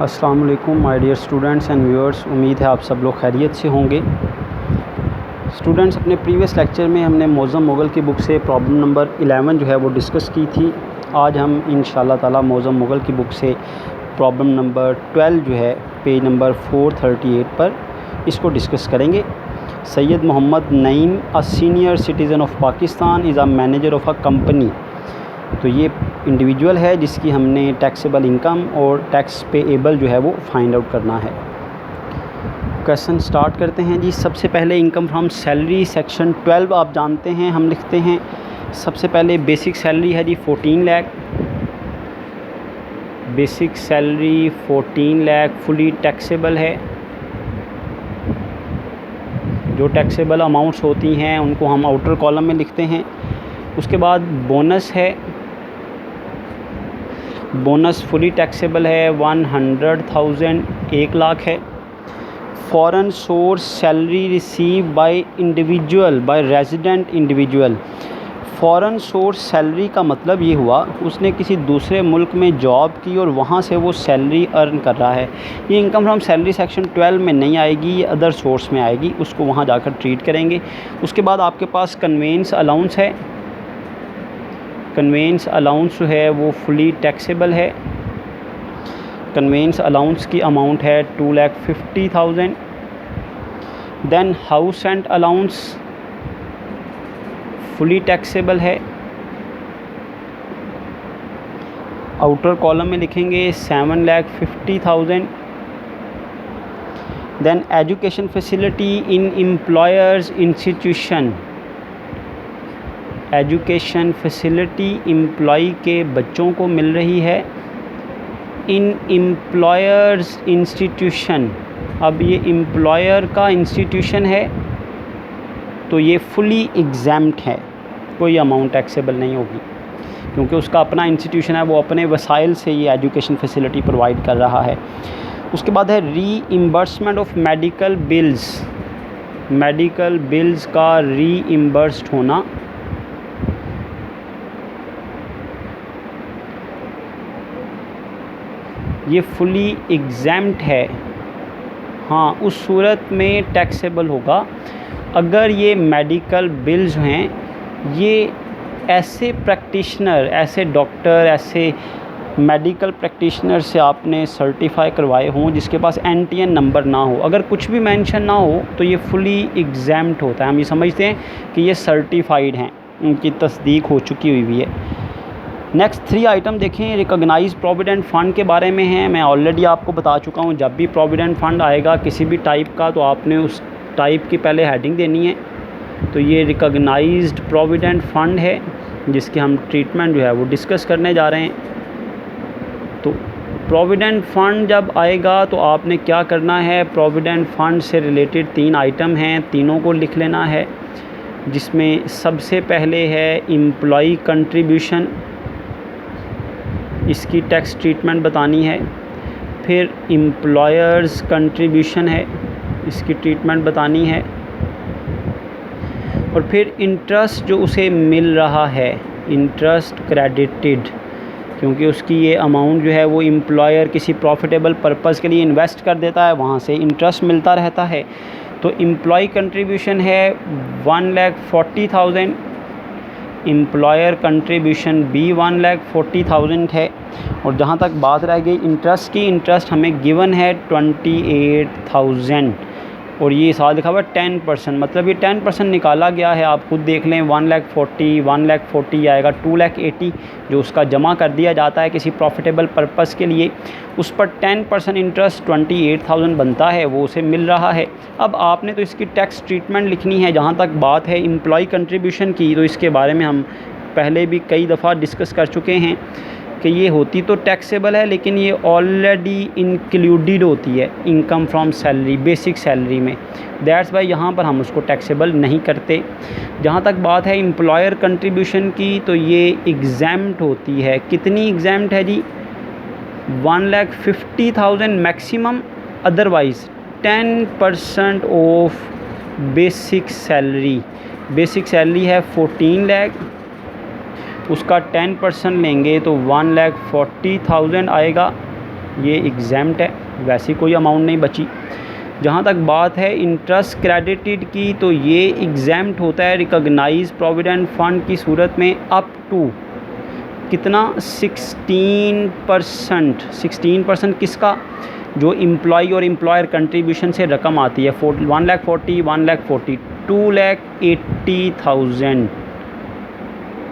अस्सलाम वालेकुम my dear students and viewers. उम्मीद है आप सब लोग खैरियत से होंगे। स्टूडेंट्स, अपने प्रीवियस लेक्चर में हमने मौज़म मुग़ल की बुक से प्रॉब्लम नंबर 11 जो है वो डिस्कस की थी। आज हम इंशाअल्लाह ताला मौज़म मुग़ल की बुक से प्रॉब्लम नंबर 12 जो है पेज नंबर 438 पर इसको डिस्कस करेंगे। Syed Mohammad Naeem, a senior citizen of Pakistan, is a manager of a company. तो ये इंडिविजुअल है जिसकी हमने टैक्सेबल इनकम और टैक्स पेएबल जो है वो फाइंड आउट करना है। क्वेश्चन स्टार्ट करते हैं जी। सबसे पहले इनकम फ्रॉम सैलरी सेक्शन 12 आप जानते हैं, हम लिखते हैं सबसे पहले बेसिक सैलरी है जी 14 lakh. Basic salary 14 lakh fully taxable है। जो टैक्सेबल अमाउंट्स होती हैं उनको हम आउटर कॉलम में लिखते हैं। उसके बाद बोनस है, बोनस फुली टैक्सेबल है 100,000, 1 लाख है। Foreign source salary receive by individual, by resident individual. Foreign source salary का मतलब ये हुआ उसने किसी दूसरे मुल्क में जॉब की और वहाँ से वो सैलरी अर्न कर रहा है। ये इनकम फ्रॉम सैलरी सेक्शन 12 में नहीं आएगी, ये अदर सोर्स में आएगी, उसको वहाँ जाकर ट्रीट करेंगे। उसके बाद आपके पास कन्वेंस अलाउंस है। कन्वेंस अलाउंस जो है वो फुली टैक्सेबल है। कन्वेंस अलाउंस की अमाउंट है 2,50,000। Then house rent allowance fully taxable है। आउटर कॉलम में लिखेंगे 7,50,000। Then education facility in employer's institution. Education facility employ के बच्चों को मिल रही है इन एम्प्लॉयर्स इंस्टीट्यूशन। अब ये एम्प्लॉयर का इंस्टीट्यूशन है तो ये फुली एग्जैम्प्ट है, कोई अमाउंट टैक्सेबल नहीं होगी क्योंकि उसका अपना इंस्टीट्यूशन है, वो अपने वसाइल से ये एजुकेशन फैसिलिटी प्रोवाइड कर रहा है। उसके बाद है reimbursement of medical bills. Medical bills का रीइम्बर्स्ड होना। ये फुली एग्जैम्प्ट है। हाँ, उस सूरत में टैक्सेबल होगा अगर ये मेडिकल बिल्स हैं ये ऐसे प्रैक्टिशनर, ऐसे डॉक्टर, ऐसे मेडिकल प्रैक्टिशनर से आपने सर्टिफाई करवाए हों जिसके पास एनटीएन नंबर ना हो। अगर कुछ भी मेंशन ना हो तो ये फुली एग्जैम्प्ट होता है। हम ये समझते हैं कि ये सर्टिफाइड हैं, उनकी तस्दीक हो चुकी हुई है। नेक्स्ट 3 आइटम देखें। रिकॉग्नाइज प्रोविडेंट फ़ंड के बारे में है। मैं ऑलरेडी आपको बता चुका हूँ, जब भी प्रोविडेंट फ़ंड आएगा किसी भी टाइप का तो आपने उस टाइप की पहले हेडिंग देनी है। तो ये रिकॉग्नाइज्ड प्रोविडेंट फ़ंड है जिसकी हम ट्रीटमेंट जो है वो डिस्कस करने जा रहे हैं। तो प्रोविडेंट फ़ंड जब आएगा तो आपने क्या करना है, प्रोविडेंट फ़ंड से रिलेटेड 3 आइटम हैं, तीनों को लिख लेना है। जिसमें सबसे पहले है एम्प्लॉय कंट्रीब्यूशन, इसकी टैक्स ट्रीटमेंट बतानी है। फिर एम्प्लॉयर्स कंट्रीब्यूशन है, इसकी ट्रीटमेंट बतानी है। और फिर इंटरेस्ट जो उसे मिल रहा है, इंटरेस्ट क्रेडिटेड, क्योंकि उसकी ये अमाउंट जो है वो एम्प्लॉयर किसी प्रॉफिटेबल पर्पज़ के लिए इन्वेस्ट कर देता है, वहाँ से इंटरेस्ट मिलता रहता है। तो एम्प्लॉय कंट्रीब्यूशन है 1,40,000। एम्प्लॉयर कंट्रीब्यूशन भी 1,40,000 है। और जहाँ तक बात रह गई इंटरेस्ट की, इंटरेस्ट हमें गिवन है 28,000 और ये साथ लिखा हुआ 10%, मतलब ये 10% निकाला गया है। आप खुद देख लें, 1,40,000 आएगा, 2,80,000 जो उसका जमा कर दिया जाता है किसी प्रॉफिटेबल पर्पज़ के लिए, उस पर 10% इंटरेस्ट 28,000 बनता है, वो उसे मिल रहा है। अब आपने तो इसकी टैक्स ट्रीटमेंट लिखनी है। जहाँ तक बात है एम्प्लॉय कंट्रीब्यूशन की, तो इसके बारे में हम पहले भी कई दफ़ा डिस्कस कर चुके हैं कि ये होती तो टैक्सेबल है लेकिन ये ऑलरेडी इंक्लूडेड होती है income from salary, basic salary में। दैट्स वाई यहाँ पर हम उसको टैक्सेबल नहीं करते। जहाँ तक बात है एम्प्लॉयर कंट्रीब्यूशन की, तो ये एग्जैम्प्ट होती है। कितनी एग्जैम्प्ट है जी? 1,50,000 maximum, otherwise 10% of basic salary. Basic salary है 14 लाख, उसका 10% लेंगे तो 1,40,000 आएगा। ये एग्जैम्प्ट है, वैसी कोई अमाउंट नहीं बची। जहाँ तक बात है इंटरेस्ट क्रेडिटेड की, तो ये एग्जैम्प्ट होता है रिकॉग्नाइज प्रोविडेंट फंड की सूरत में अप टू कितना 16%। 16% किसका? जो एम्प्लॉई और एम्प्लॉयर कंट्रीब्यूशन से रकम आती है 1,40,000, 1,40,000, 2,80,000,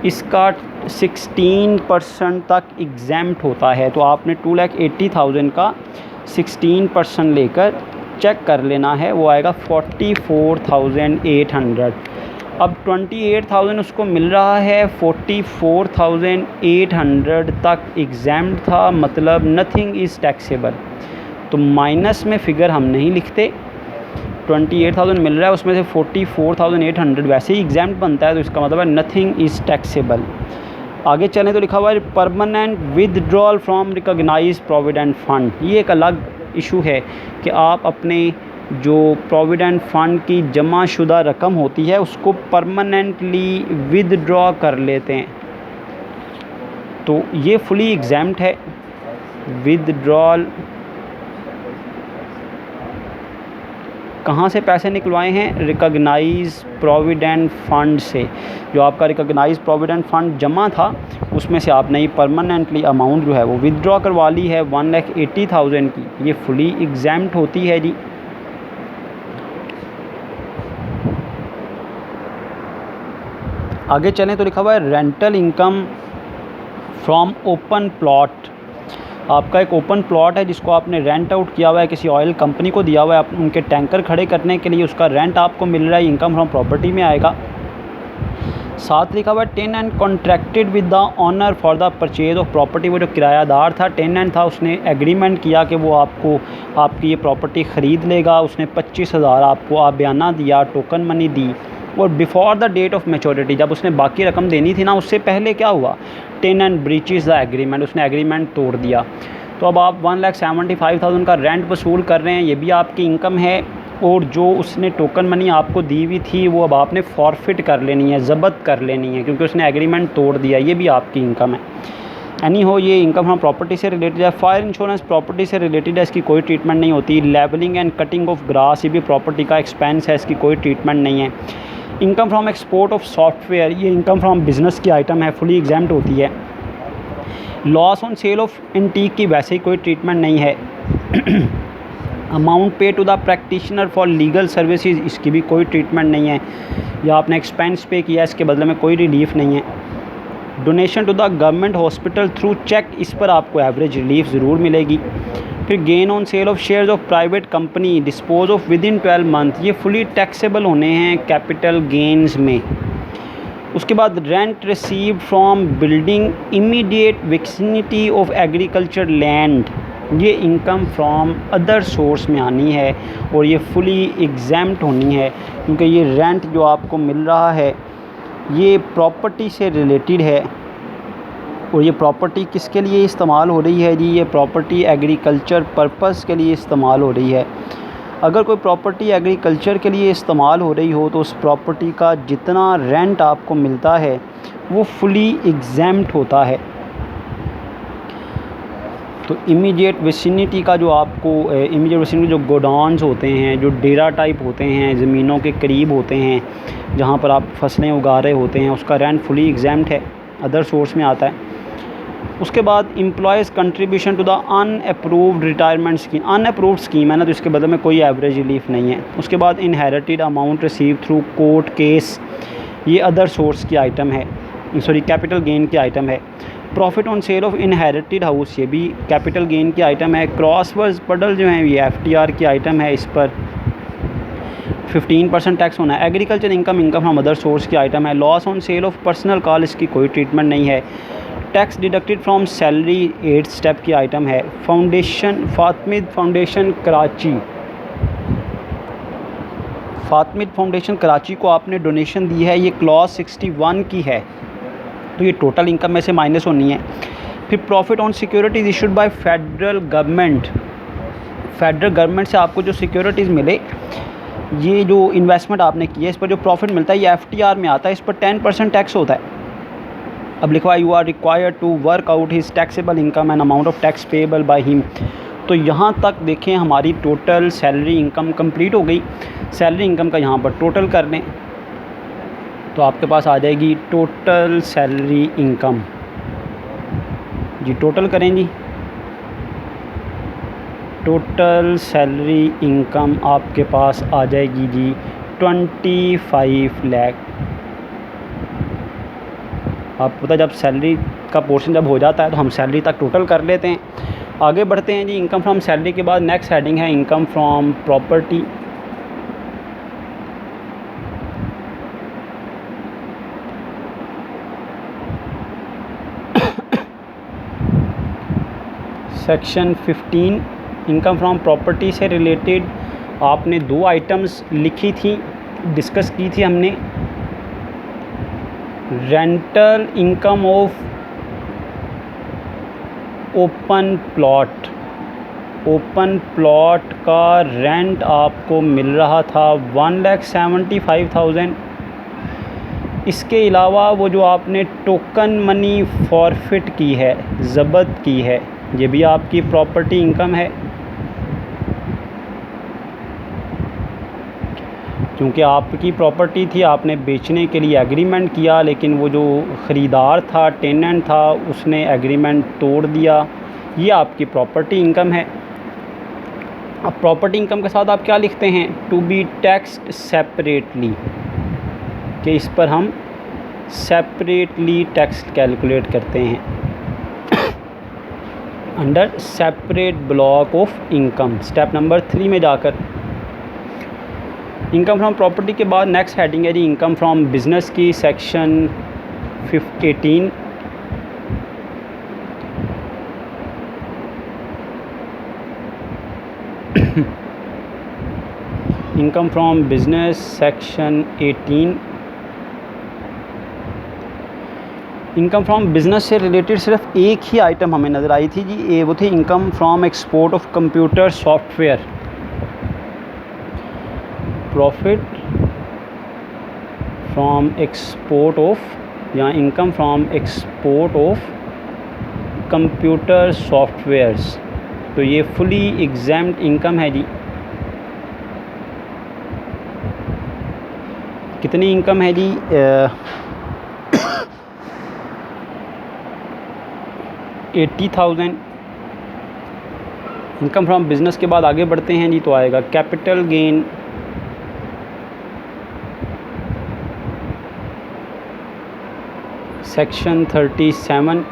इसका 16% तक एग्जैम्प्ट होता है। तो आपने 2,80,000 का 16% लेकर चेक कर लेना है, वो आएगा 44,800। अब 28,000 उसको मिल रहा है, 44,800 तक एग्जैम्प्ट था, मतलब नथिंग इज़ टैक्सेबल। तो माइनस में फ़िगर हम नहीं लिखते, 28,000 मिल रहा है, उसमें से 44,800 वैसे ही एग्जैम्प्ट बनता है, तो इसका मतलब है नथिंग इज़ टैक्सेबल। आगे चलें तो लिखा हुआ है permanent withdrawal from recognised provident fund. ये एक अलग इशू है कि आप अपने जो प्रोविडेंट फ़ंड की जमा शुदा रकम होती है उसको परमानेंटली विदड्रॉ कर लेते हैं, तो ये फुली एग्जैम्प्ट है। विदड्रॉल कहाँ से पैसे निकलवाए हैं? रिकॉग्नाइज प्रोविडेंट फ़ंड से। जो आपका रिकॉग्नाइज प्रोविडेंट फ़ंड जमा था उसमें से आपने ये परमानेंटली अमाउंट जो है वो विदड्रॉ करवा ली है 1,80,000 की, ये फुली एग्जैम्प्ट होती है जी। आगे चलें तो लिखा हुआ है rental income from open plot. आपका एक ओपन प्लॉट है जिसको आपने रेंट आउट किया हुआ है, किसी ऑयल कंपनी को दिया हुआ है उनके टैंकर खड़े करने के लिए, उसका रेंट आपको मिल रहा है, इनकम फ्रॉम प्रॉपर्टी में आएगा। साथ लिखा हुआ है tenant contracted with the owner for the purchase of property. वो जो किरायादार था, टेनेंट था, उसने एग्रीमेंट किया कि वो आपको आपकी ये प्रॉपर्टी ख़रीद लेगा। उसने 25,000 आपको आप बयाना दिया, टोकन मनी दी, और before the date of maturity जब उसने बाकी रकम देनी थी ना, उससे पहले क्या हुआ? टेनेंट ब्रीचेस द एग्रीमेंट, उसने एग्रीमेंट तोड़ दिया। तो अब आप 1,75,000 का रेंट वसूल कर रहे हैं, ये भी आपकी इनकम है। और जो उसने टोकन मनी आपको दी हुई थी वो अब आपने फॉरफिट कर लेनी है, ज़ब्त कर लेनी है, क्योंकि उसने एग्रीमेंट तोड़ दिया, ये भी आपकी इनकम है। एनी हो, ये इनकम फ्रॉम प्रॉपर्टी से रिलेटेड है। फायर इंश्योरेंस प्रॉपर्टी से रिलेटेड है, इसकी कोई ट्रीटमेंट नहीं होती। Levelling and cutting of grass, ये भी प्रॉपर्टी का एक्सपेंस है, इसकी कोई ट्रीटमेंट नहीं है। Income from export of software, ये इनकम फ्रॉम बिज़नेस की आइटम है, फुली एग्जैम्प्ट होती है। Loss on sale of antique की वैसे ही कोई ट्रीटमेंट नहीं है। Amount pay to the practitioner for legal services, इसकी भी कोई ट्रीटमेंट नहीं है। या आपने एक्सपेंस पे किया, इसके बदले में कोई रिलीफ नहीं है। Donation to the government hospital through cheque, इस पर आपको एवरेज रिलीफ ज़रूर मिलेगी। फिर gain on sale of shares of private company dispose of within 12 month, ये फुली टैक्सेबल होने हैं कैपिटल गेन्स में। उसके बाद rent received from building immediate vicinity of agriculture land, ये इनकम फ्रॉम अदर सोर्स में आनी है और ये फुली एग्जैम्प्ट होनी है, क्योंकि ये रेंट जो आपको मिल रहा है ये प्रॉपर्टी से रिलेटेड है। और ये प्रॉपर्टी किसके लिए इस्तेमाल हो रही है जी? ये प्रॉपर्टी एग्रीकल्चर पर्पस के लिए इस्तेमाल हो रही है। अगर कोई प्रॉपर्टी एग्रीकल्चर के लिए इस्तेमाल हो रही हो तो उस प्रॉपर्टी का जितना रेंट आपको मिलता है वो फुली एग्जैम्प्ट होता है। तो इमीडिएट विसिनिटी का जो आपको इमीडिएट विसिनिटी जो गोडाउन्स होते हैं, जो डेरा टाइप होते हैं, ज़मीनों के करीब होते हैं जहाँ पर आप फसलें उगा रहे होते हैं, उसका रेंट फुली एग्जैम्प्ट है, अदर सोर्स में आता है। उसके बाद employee's contribution to the unapproved retirement scheme, unapproved scheme है ना, तो इसके बदले में कोई एवरेज रिलीफ नहीं है। उसके बाद inherited amount receive through court case, ये अदर सोर्स की आइटम है, सॉरी कैपिटल गेन की आइटम है। Profit on sale of inherited house, ये भी कैपिटल गेन की आइटम है। क्रॉस वर्स पडल जो है ये FTR की आइटम है, इस पर 15% टैक्स होना है। Agriculture income from other source की आइटम है। Loss on sale of personal call, इसकी कोई ट्रीटमेंट नहीं है। Tax deducted from salary 8 step की आइटम है। Foundation Fatimid Foundation Karachi, Fatimid Foundation Karachi को आपने डोनेशन दी है, ये क्लॉज 61 की है, तो ये टोटल इनकम में से माइनस होनी है। फिर profit on securities issued by federal government, federal government से आपको जो सिक्योरिटीज़ मिले, ये जो इन्वेस्टमेंट आपने की है इस पर जो प्रॉफिट मिलता है ये FTR में आता है, इस पर 10% टैक्स होता है। अब लिखवा you are required to work out his taxable income and amount of tax payable by him. तो यहाँ तक देखें हमारी टोटल सैलरी इनकम कंप्लीट हो गई। सैलरी इनकम का यहाँ पर टोटल कर लें तो आपके पास आ जाएगी टोटल सैलरी इनकम जी। टोटल करें जी, टोटल सैलरी इनकम आपके पास आ जाएगी जी 25 लाख। आपको पता जब सैलरी का पोर्शन जब हो जाता है तो हम सैलरी तक टोटल कर लेते हैं। आगे बढ़ते हैं जी। इनकम फ्रॉम सैलरी के बाद नेक्स्ट हेडिंग है income from property. Section 15 income from property से रिलेटेड आपने 2 आइटम्स लिखी थी, डिस्कस की थी हमने। Rental income of open plot. Open plot का रेंट आपको मिल रहा था 1,75,000। इसके अलावा वो जो आपने टोकन मनी फॉरफिट की है, ज़ब्त की है, ये भी आपकी प्रॉपर्टी इनकम है। क्योंकि आपकी प्रॉपर्टी थी, आपने बेचने के लिए एग्रीमेंट किया, लेकिन वो जो ख़रीदार था, टेनेंट था, उसने एग्रीमेंट तोड़ दिया। ये आपकी प्रॉपर्टी इनकम है। अब प्रॉपर्टी इनकम के साथ आप क्या लिखते हैं? टू बी टैक्स्ड सेपरेटली, कि इस पर हम सेपरेटली टैक्स कैलकुलेट करते हैं under separate block of income. Step number 3 में जाकर इनकम फ्रॉम प्रॉपर्टी के बाद नेक्स्ट हेडिंग है जी इनकम फ्रॉम बिज़नेस की। Section 18 income from business section 18। Income from business से रिलेटेड सिर्फ एक ही आइटम हमें नज़र आई थी जी, ये वो थी income from export of computer software. Profit from export of या income from export of computer softwares. तो ये फुली एग्जैम्ड इनकम है जी। कितनी इनकम है जी? 80,000 इनकम फ्रॉम बिज़नेस के बाद आगे बढ़ते हैं जी, तो आएगा capital gain. Section 37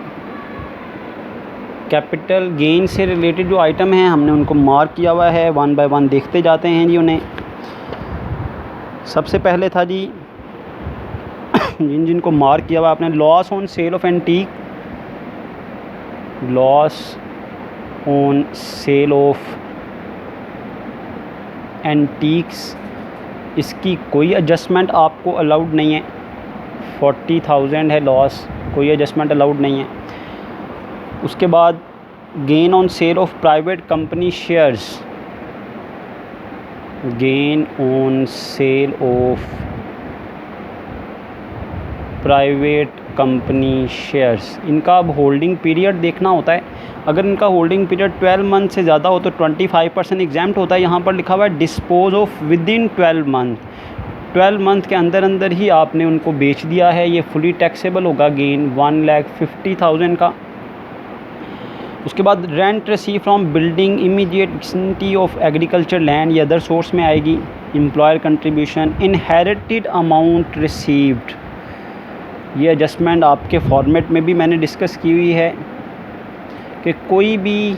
capital gain से रिलेटेड जो आइटम हैं हमने उनको मार्क किया हुआ है, 1 बाय 1 देखते जाते हैं जी उन्हें। सबसे पहले था जी जिनको मार्क किया हुआ आपने, loss on sale of antique. Loss on sale of antiques, इसकी कोई एडजस्टमेंट आपको अलाउड नहीं है। 40,000 है लॉस, कोई एडजस्टमेंट अलाउड नहीं है। उसके बाद gain on sale of private company shares. Gain on sale of private company shares, इनका अब होल्डिंग पीरियड देखना होता है। अगर इनका होल्डिंग पीरियड 12 मंथ से ज़्यादा हो तो 25% एग्जाम्प्ट होता है। यहाँ पर लिखा हुआ है dispose of within 12 month. 12 month के अंदर अंदर ही आपने उनको बेच दिया है, ये फुली टैक्सेबल होगा गेन 1,50,000 का। उसके बाद rent receive from building immediate vicinity of agriculture land, ये अदर सोर्स में आएगी। Employer contribution, inherited amount received, ये एडजस्टमेंट आपके फॉर्मेट में भी मैंने डिस्कस की हुई है कि कोई भी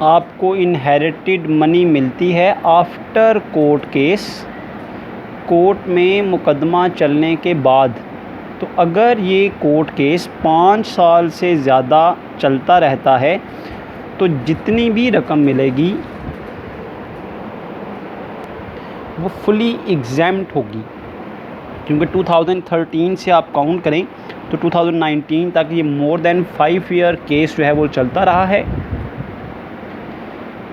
आपको इनहेरिटेड मनी मिलती है आफ्टर कोर्ट केस, कोर्ट में मुकदमा चलने के बाद, तो अगर ये कोर्ट केस 5 साल से ज़्यादा चलता रहता है तो जितनी भी रकम मिलेगी वो फुली एग्जैम्प्ट होगी। क्योंकि 2013 से आप काउंट करें तो 2019 तक ये मोर देन 5 ईयर केस जो है वो चलता रहा है।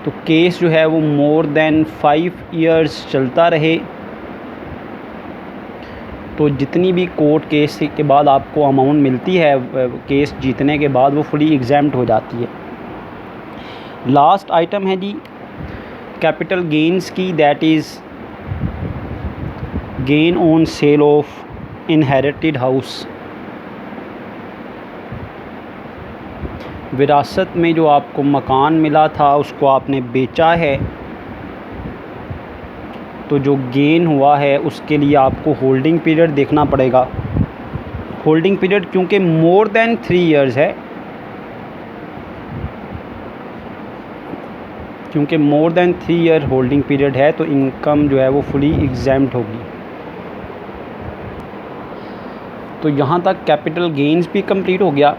तो केस जो है वो मोर देन 5 ईयर्स चलता रहे तो जितनी भी कोर्ट केस के बाद आपको अमाउंट मिलती है केस जीतने के बाद, वो फुली एग्जैम्प्ट हो जाती है। लास्ट आइटम है जी कैपिटल गेन्स की, that is gain on sale of inherited house. विरासत में जो आपको मकान मिला था उसको आपने बेचा है, तो जो गेन हुआ है उसके लिए आपको होल्डिंग पीरियड देखना पड़ेगा। होल्डिंग पीरियड क्योंकि मोर देन 3 इयर्स है, क्योंकि more than 3 year holding period है, तो इनकम जो है वो फुली एग्जैम्प्ट होगी। तो यहाँ तक कैपिटल गेन्स भी कंप्लीट हो गया।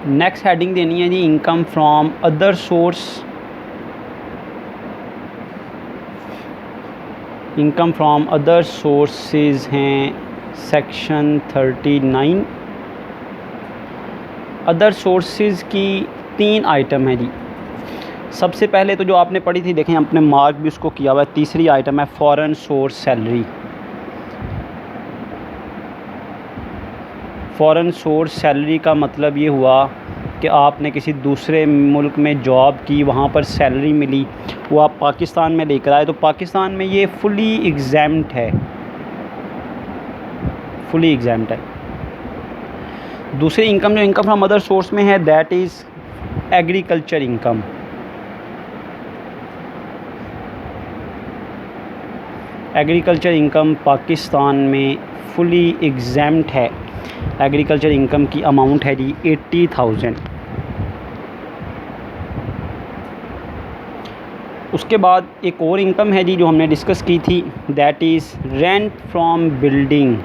नेक्स्ट हेडिंग देनी है जी income from other source. Income from other sources हैं सेक्शन 39। अदर सोर्सेज की 3 आइटम है जी। सबसे पहले तो जो आपने पढ़ी थी, देखें अपने मार्क भी उसको किया हुआ है, तीसरी आइटम है foreign source salary. Foreign source salary का मतलब ये हुआ कि आपने किसी दूसरे मुल्क में जॉब की, वहाँ पर सैलरी मिली, वो आप पाकिस्तान में लेकर आए, तो पाकिस्तान में ये फुली एग्जैम्प्ट है, फुली एग्जैम्प्ट है। दूसरी इनकम जो इनकम फ्रॉम अदर सोर्स में है, that is agriculture income. Agriculture income Pakistan में फुली एग्जैम्प्ट है। एग्रीकल्चर इनकम की अमाउंट है जी 80,000। उसके बाद एक और इनकम है जी जो हमने डिस्कस की थी, that is rent from building.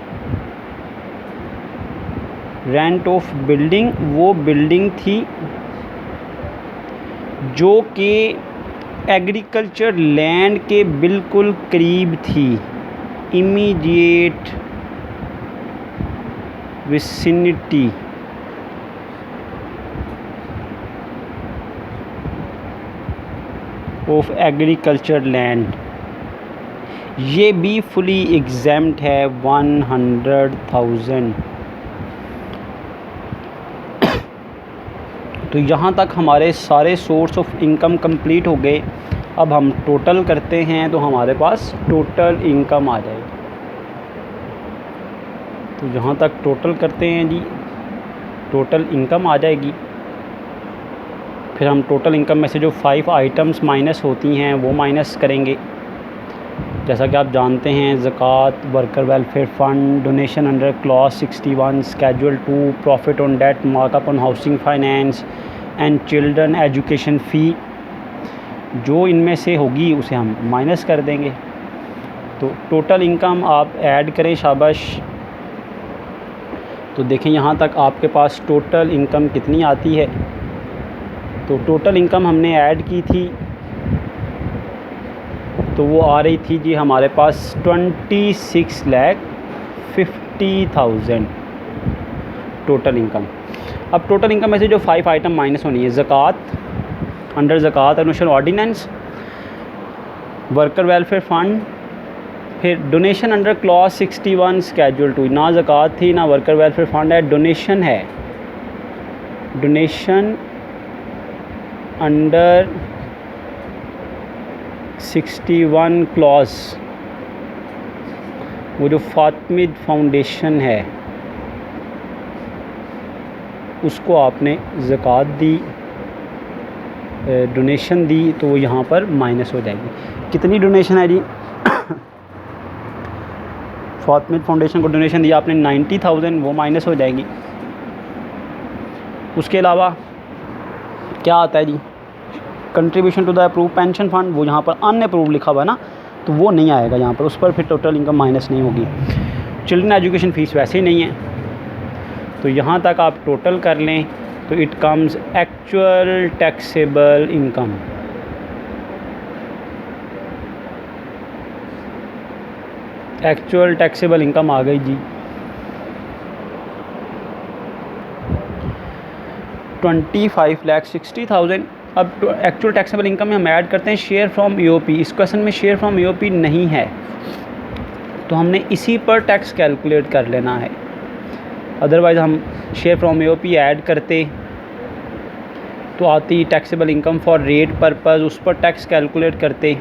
Rent of building, वो बिल्डिंग थी जो कि एग्रीकल्चर लैंड के बिल्कुल करीब थी, immediate vicinity. Of agriculture land, ये भी फुली एग्जैम्प्ट है 100,000। तो यहाँ तक हमारे सारे सोर्स ऑफ इनकम कंप्लीट हो गए। अब हम टोटल करते हैं तो हमारे पास टोटल इनकम आ जाएगी। तो यहाँ तक टोटल करते हैं जी, टोटल इनकम आ जाएगी। फिर हम टोटल इनकम में से जो 5 आइटम्स माइनस होती हैं वो माइनस करेंगे। जैसा कि आप जानते हैं, ज़कात, worker welfare fund, donation under clause 61, schedule 2, profit on debt, markup on housing finance and children education fee, जो इनमें से होगी उसे हम माइनस कर देंगे। तो टोटल इनकम आप ऐड करें, शाबाश। तो देखें यहाँ तक आपके पास टोटल इनकम कितनी आती है। तो टोटल इनकम हमने ऐड की थी तो वो आ रही थी जी हमारे पास 26,50,000 टोटल इनकम। अब टोटल इनकम में से जो 5 आइटम माइनस होनी है, ज़कात, अंडर ज़कात एनुशन ऑर्डिनेंस, वर्कर वेलफेयर फ़ंड, फिर डोनेशन अंडर क्लॉज 61 स्केड्यूल 2, ना ज़कात थी ना वर्कर वेलफेयर फ़ंड है, डोनेशन है। डोनेशन अंडर 61 क्लॉज, वो जो फातिमिद फाउंडेशन है उसको आपने ज़कात दी, डोनेशन दी, तो वो यहाँ पर माइनस हो जाएगी। कितनी डोनेशन है जी? फातिमिद फाउंडेशन को डोनेशन दिया आपने 90,000, वो माइनस हो जाएगी। उसके अलावा क्या आता है जी? Contribution to the approve pension fund, वो यहाँ पर अनअप्रूव लिखा हुआ है ना, तो वो नहीं आएगा यहाँ पर, उस पर फिर टोटल इनकम माइनस नहीं होगी। चिल्ड्रन एजुकेशन फ़ीस वैसे ही नहीं है, तो यहाँ तक आप टोटल कर लें तो it comes actual taxable income. Actual taxable income आ गई जी 25,60,000। अब एक्चुअल टैक्सेबल इनकम में हम ऐड करते हैं शेयर फ्रॉम ईओपी। इस क्वेश्चन में शेयर फ्रॉम ईओपी नहीं है, तो हमने इसी पर टैक्स कैलकुलेट कर लेना है। अदरवाइज़ हम शेयर फ्रॉम एओपी ऐड करते तो आती taxable income for rate purpose, उस पर टैक्स कैलकुलेट करते,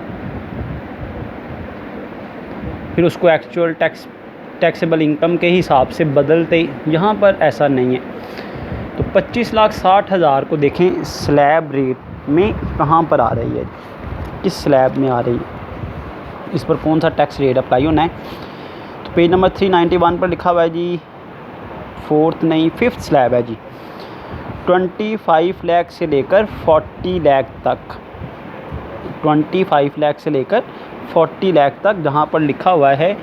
फिर उसको एक्चुअल टैक्सेबल इनकम के हिसाब से बदलते। यहाँ पर ऐसा नहीं है। तो 25,60,000 को देखें स्लैब रेट में कहाँ पर आ रही है, किस स्लैब में आ रही है, इस पर कौन सा टैक्स रेट अप्लाई होना है। तो पेज नंबर 391 पर लिखा हुआ है जी, 5th स्लैब है जी, 25 लाख से लेकर 40 लाख तक, 25 लाख से लेकर 40 लाख तक, जहाँ पर लिखा हुआ है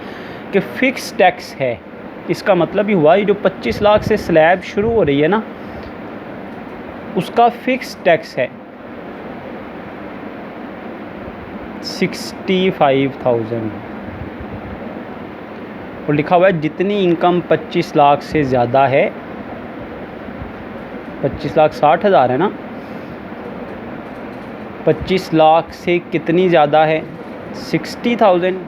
कि फ़िक्स टैक्स है। इसका मतलब ही हुआ ये जो 25 लाख से स्लैब शुरू हो रही है ना, उसका फ़िक्स टैक्स है 65,000, और लिखा हुआ है जितनी इनकम 25 लाख से ज़्यादा है, 25,60,000 है ना, 25 लाख से कितनी ज़्यादा है 60,000,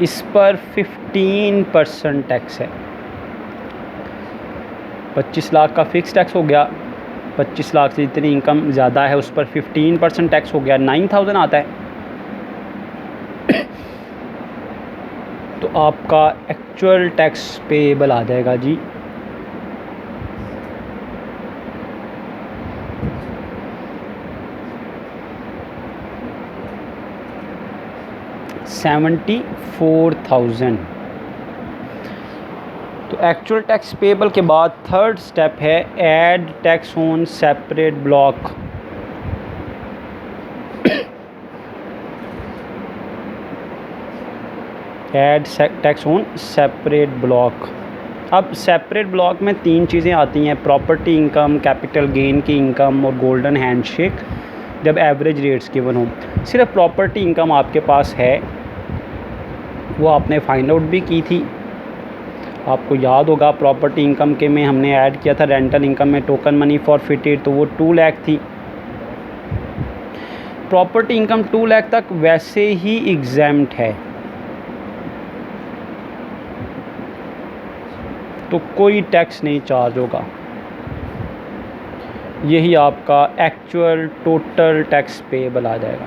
इस पर 15% टैक्स है। 25 लाख का फ़िक्स टैक्स हो गया, 25 लाख से जितनी इनकम ज़्यादा है उस पर 15% टैक्स हो गया, 9,000 आता है। तो आपका एक्चुअल टैक्स पेएबल आ जाएगा जी 74,000। तो एक्चुअल टैक्स पेएबल के बाद थर्ड स्टेप है add tax on separate block. Add tax on separate block. अब सेपरेट ब्लॉक में 3 चीज़ें आती हैं, प्रॉपर्टी इनकम, कैपिटल गेन की इनकम और गोल्डन हैंडशेक, जब एवरेज रेट्स गिवन हो। सिर्फ प्रॉपर्टी इनकम आपके पास है, वो आपने फाइंड आउट भी की थी, आपको याद होगा। प्रॉपर्टी इनकम के में हमने ऐड किया था रेंटल इनकम में टोकन मनी फॉरफिटेड, तो वो 2 लाख थी। प्रॉपर्टी इनकम 2 लाख तक वैसे ही एग्जैम्प्ट है, तो कोई टैक्स नहीं चार्ज होगा। यही आपका एक्चुअल टोटल टैक्स पेएबल आ जाएगा।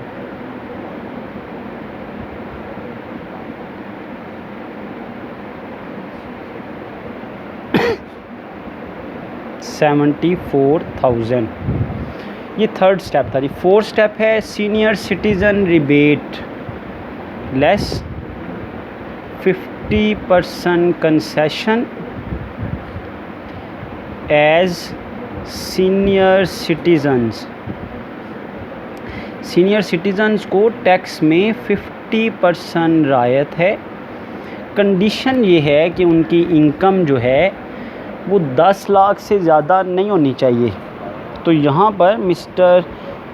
$74,000। ये थर्ड स्टेप था जी। फोर्थ स्टेप है senior citizen rebate less 50% concession as senior citizens. Senior citizens को टैक्स में 50% रायत है। कंडीशन ये है कि उनकी इनकम जो है वो 10 लाख से ज़्यादा नहीं होनी चाहिए। तो यहाँ पर मिस्टर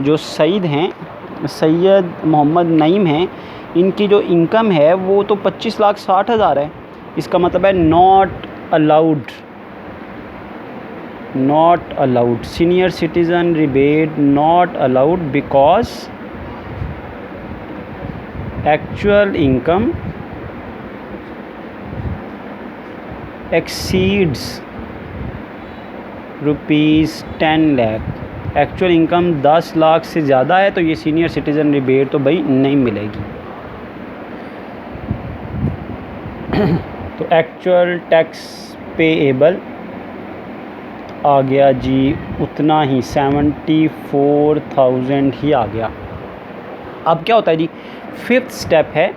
जो सईद हैं, सैयद मोहम्मद नईम हैं, इनकी जो इनकम है वो तो 25,60,000 है। इसका मतलब है not allowed senior citizen rebate, not allowed because actual income exceeds ₹10 lakh. Actual income 10 lakh से ज़्यादा है तो ये सीनियर सिटीज़न रिबेट तो भाई नहीं मिलेगी। तो एक्चुअल टैक्स पेएबल आ गया जी उतना ही, 74,000 ही आ गया। अब क्या होता है जी, फिफ्थ स्टेप है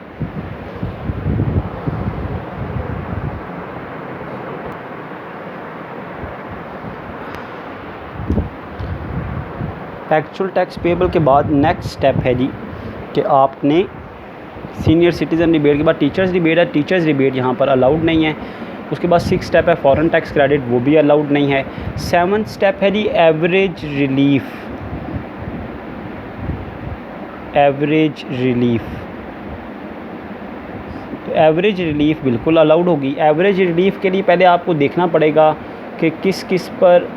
एक्चुअल टैक्स पेएबल के बाद नेक्स्ट स्टेप है जी कि आपने सीनियर सिटीज़न रिबेट के बाद टीचर्स रिबेट है, टीचर्स रिबेट यहाँ पर अलाउड नहीं है। उसके बाद 6 स्टेप है फॉरेन टैक्स क्रेडिट, वो भी अलाउड नहीं है। 7th स्टेप है जी एवरेज रिलीफ। तो एवरेज रिलीफ बिल्कुल अलाउड होगी। एवरेज रिलीफ के लिए पहले आपको देखना पड़ेगा कि किस किस पर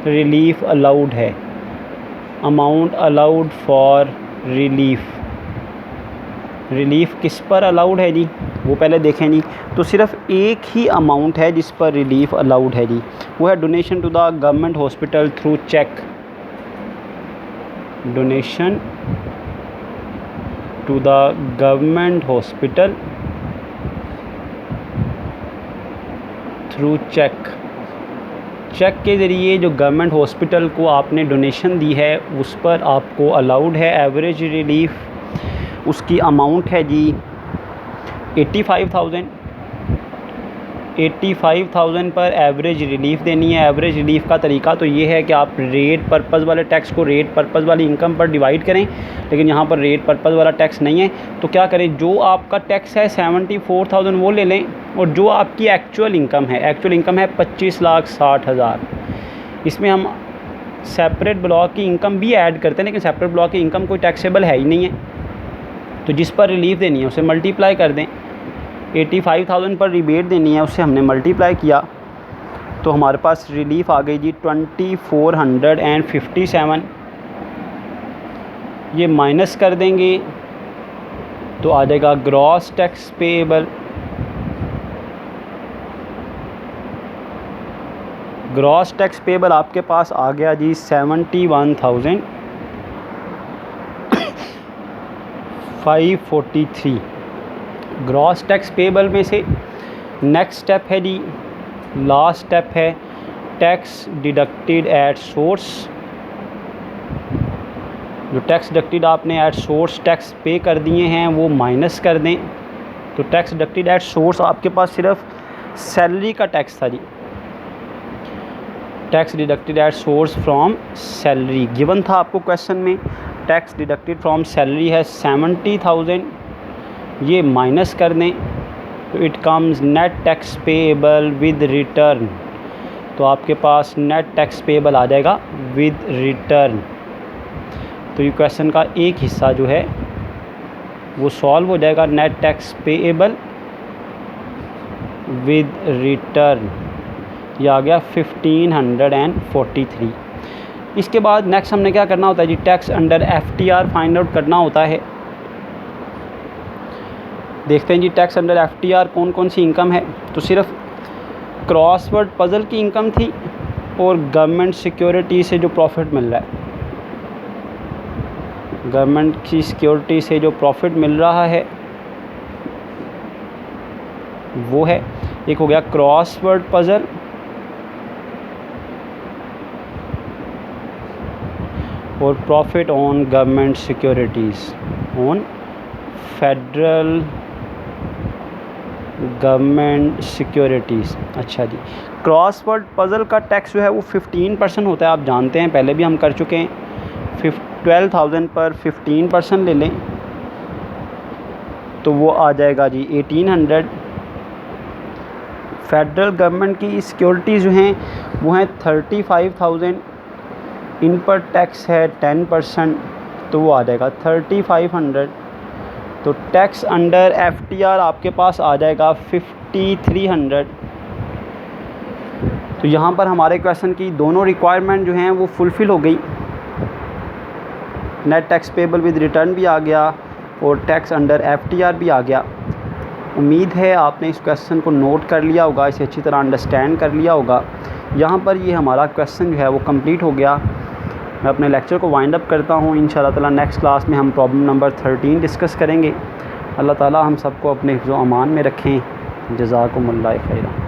रिलीफ अलाउड है। Amount allowed for relief relief किस पर अलाउड है जी, वो पहले देखें जी। तो सिर्फ एक ही अमाउंट है जिस पर रिलीफ अलाउड है जी, वो है donation to the government hospital through cheque. Donation to the government hospital through cheque. Cheque के ज़रिए जो गवर्नमेंट हॉस्पिटल को आपने डोनेशन दी है उस पर आपको अलाउड है एवरेज रिलीफ। उसकी अमाउंट है जी 85,000। 85,000 पर एवरेज रिलीफ देनी है। एवरेज रिलीफ का तरीका तो ये है कि आप रेट पर्पज़ वाले टैक्स को रेट पर्पज़ वाली इनकम पर डिवाइड करें, लेकिन यहाँ पर रेट पर्पज़ वाला टैक्स नहीं है। तो क्या करें, जो आपका टैक्स है 74,000 वो ले लें, और जो आपकी एक्चुअल इनकम है 25,60,000, इसमें हम सेपरेट ब्लॉक की इनकम भी ऐड करते हैं, लेकिन सेपरेट ब्लॉक की इनकम कोई टैक्सेबल है ही नहीं है। तो जिस पर रिलीफ देनी है उसे मल्टीप्लाई कर दें। 85,000 पर रिबेट देनी है, उससे हमने मल्टीप्लाई किया तो हमारे पास रिलीफ आ गई जी 2457। ये माइनस कर देंगे तो आ जाएगा gross tax payable. Gross tax payable आपके पास आ गया जी 71,543। ग्रॉस टैक्स पेएबल में से नेक्स्ट स्टेप है जी, लास्ट स्टेप है टैक्स डिडक्टेड एट सोर्स। जो टैक्स डिडक्टेड आपने एट सोर्स टैक्स पे कर दिए हैं वो माइनस कर दें। तो टैक्स डिडक्टेड एट सोर्स आपके पास सिर्फ सैलरी का टैक्स था जी। Tax deducted at source from salary given था आपको क्वेश्चन में। टैक्स डिडक्टेड फ्रॉम सैलरी है 70,000, ये माइनस कर दें तो it comes net tax payable with return. तो आपके पास नेट टैक्स पेएबल आ जाएगा विद रिटर्न। तो ये क्वेश्चन का एक हिस्सा जो है वो सॉल्व हो जाएगा, net tax payable with return. ये आ गया 1543। इसके बाद नेक्स्ट हमने क्या करना होता है जी, tax under FTR find out करना होता है। देखते हैं जी टैक्स अंडर FTR कौन कौन सी इनकम है। तो सिर्फ क्रॉसवर्ड पज़ल की इनकम थी और गवर्नमेंट सिक्योरिटी से जो प्रॉफिट मिल रहा है, गवर्नमेंट की सिक्योरिटी से जो प्रॉफिट मिल रहा है वो है। एक हो गया क्रॉसवर्ड पज़ल, और profit on government securities on federal government securities. अच्छा जी, क्रॉसवर्ड पज़ल का टैक्स जो है वो 15% होता है, आप जानते हैं, पहले भी हम कर चुके हैं। 12,000 पर 15% ले लें तो वो आ जाएगा जी 1800। फेडरल गवर्नमेंट की सिक्योरिटीज़ जो हैं वो हैं 35,000, इन पर टैक्स है 10%, तो वो आ जाएगा 3500। तो टैक्स अंडर FTR आपके पास आ जाएगा 5300। तो यहाँ पर हमारे क्वेश्चन की दोनों रिक्वायरमेंट जो हैं वो फुलफ़िल हो गई। Net tax payable with return भी आ गया और टैक्स अंडर FTR भी आ गया। उम्मीद है आपने इस क्वेश्चन को नोट कर लिया होगा, इसे अच्छी तरह अंडरस्टैंड कर लिया होगा। यहाँ पर ये हमारा क्वेश्चन जो है वो कंप्लीट हो गया। मैं अपने लेक्चर को वाइंड अप करता हूँ। इंशाअल्लाह ताला नेक्स्ट क्लास में हम प्रॉब्लम नंबर 13 डिस्कस करेंगे। अल्लाह ताला हम सबको अपने हिफ्ज़ व अमान में रखें। जज़ाकुमुल्लाह खैरा।